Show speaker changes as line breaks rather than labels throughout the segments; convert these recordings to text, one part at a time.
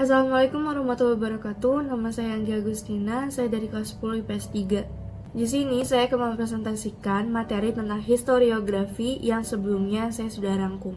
Assalamualaikum warahmatullahi wabarakatuh. Nama saya Anggi Agustina, saya dari kelas 10 IPS 3. Di sini saya akan mempresentasikan materi tentang historiografi yang sebelumnya saya sudah rangkum.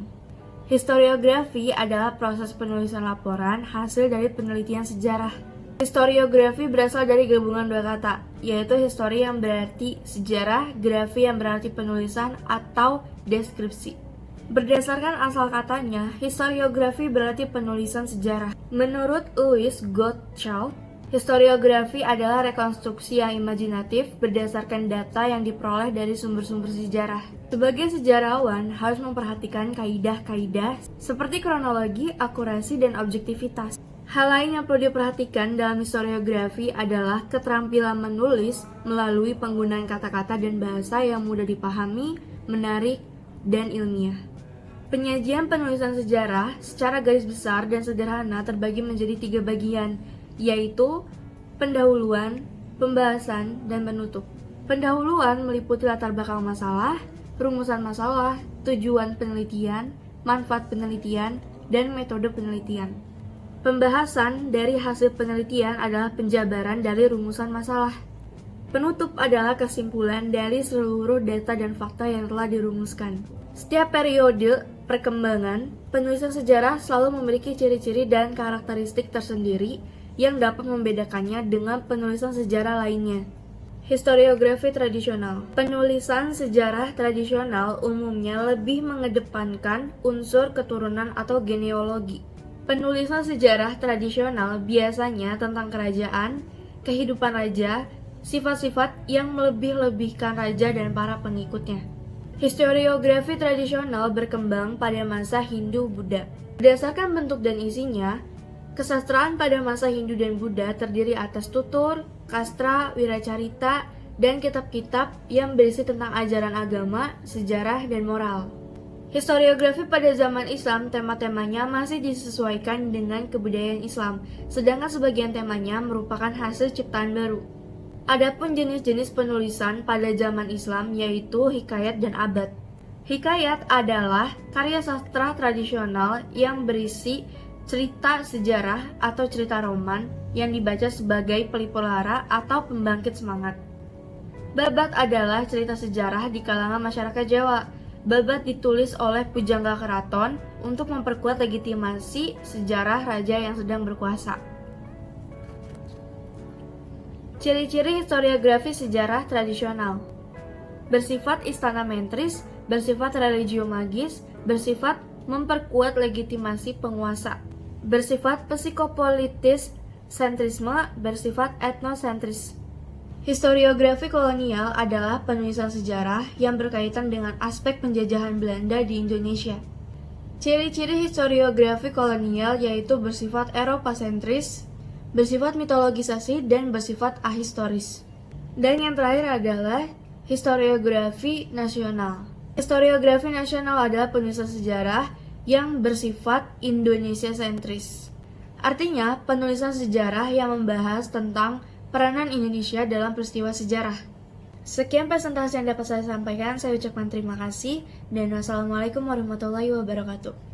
Historiografi adalah proses penulisan laporan hasil dari penelitian sejarah. Historiografi berasal dari gabungan dua kata, yaitu histori yang berarti sejarah, grafi yang berarti penulisan atau deskripsi. Berdasarkan asal katanya, historiografi berarti penulisan sejarah. Menurut Louis Gottschalk, historiografi adalah rekonstruksi yang imajinatif berdasarkan data yang diperoleh dari sumber-sumber sejarah. Sebagai sejarawan, harus memperhatikan kaidah-kaidah seperti kronologi, akurasi, dan objektivitas. Hal lain yang perlu diperhatikan dalam historiografi adalah keterampilan menulis melalui penggunaan kata-kata dan bahasa yang mudah dipahami, menarik, dan ilmiah. Penyajian penulisan sejarah secara garis besar dan sederhana terbagi menjadi 3 bagian, yaitu pendahuluan, pembahasan, dan penutup. Pendahuluan meliputi latar belakang masalah, rumusan masalah, tujuan penelitian, manfaat penelitian, dan metode penelitian. Pembahasan dari hasil penelitian adalah penjabaran dari rumusan masalah. Penutup adalah kesimpulan dari seluruh data dan fakta yang telah dirumuskan. Setiap periode perkembangan, penulisan sejarah selalu memiliki ciri-ciri dan karakteristik tersendiri yang dapat membedakannya dengan penulisan sejarah lainnya. Historiografi tradisional. Penulisan sejarah tradisional umumnya lebih mengedepankan unsur keturunan atau genealogi. Penulisan sejarah tradisional biasanya tentang kerajaan, kehidupan raja, sifat-sifat yang melebih-lebihkan raja dan para pengikutnya. Historiografi tradisional berkembang pada masa Hindu-Buddha. Berdasarkan bentuk dan isinya, kesastraan pada masa Hindu dan Buddha terdiri atas tutur, kastra, wiracarita, dan kitab-kitab yang berisi tentang ajaran agama, sejarah, dan moral. Historiografi pada zaman Islam, tema-temanya masih disesuaikan dengan kebudayaan Islam, sedangkan sebagian temanya merupakan hasil ciptaan baru. Adapun jenis-jenis penulisan pada zaman Islam yaitu hikayat dan abad. Hikayat adalah karya sastra tradisional yang berisi cerita sejarah atau cerita roman yang dibaca sebagai pelipur lara atau pembangkit semangat. Babad adalah cerita sejarah di kalangan masyarakat Jawa. Babad ditulis oleh pujangga keraton untuk memperkuat legitimasi sejarah raja yang sedang berkuasa. Ciri-ciri historiografi sejarah tradisional: bersifat istanamentris, bersifat religio-magis, bersifat memperkuat legitimasi penguasa, bersifat psikopolitis sentrisme, bersifat etnosentris. Historiografi kolonial adalah penulisan sejarah yang berkaitan dengan aspek penjajahan Belanda di Indonesia. Ciri-ciri historiografi kolonial yaitu bersifat Eropa-sentris, bersifat mitologisasi, dan bersifat ahistoris. Dan yang terakhir adalah historiografi nasional. Historiografi nasional adalah penulisan sejarah yang bersifat Indonesia-sentris. Artinya, penulisan sejarah yang membahas tentang peranan Indonesia dalam peristiwa sejarah. Sekian presentasi yang dapat saya sampaikan. Saya ucapkan terima kasih dan wassalamualaikum warahmatullahi wabarakatuh.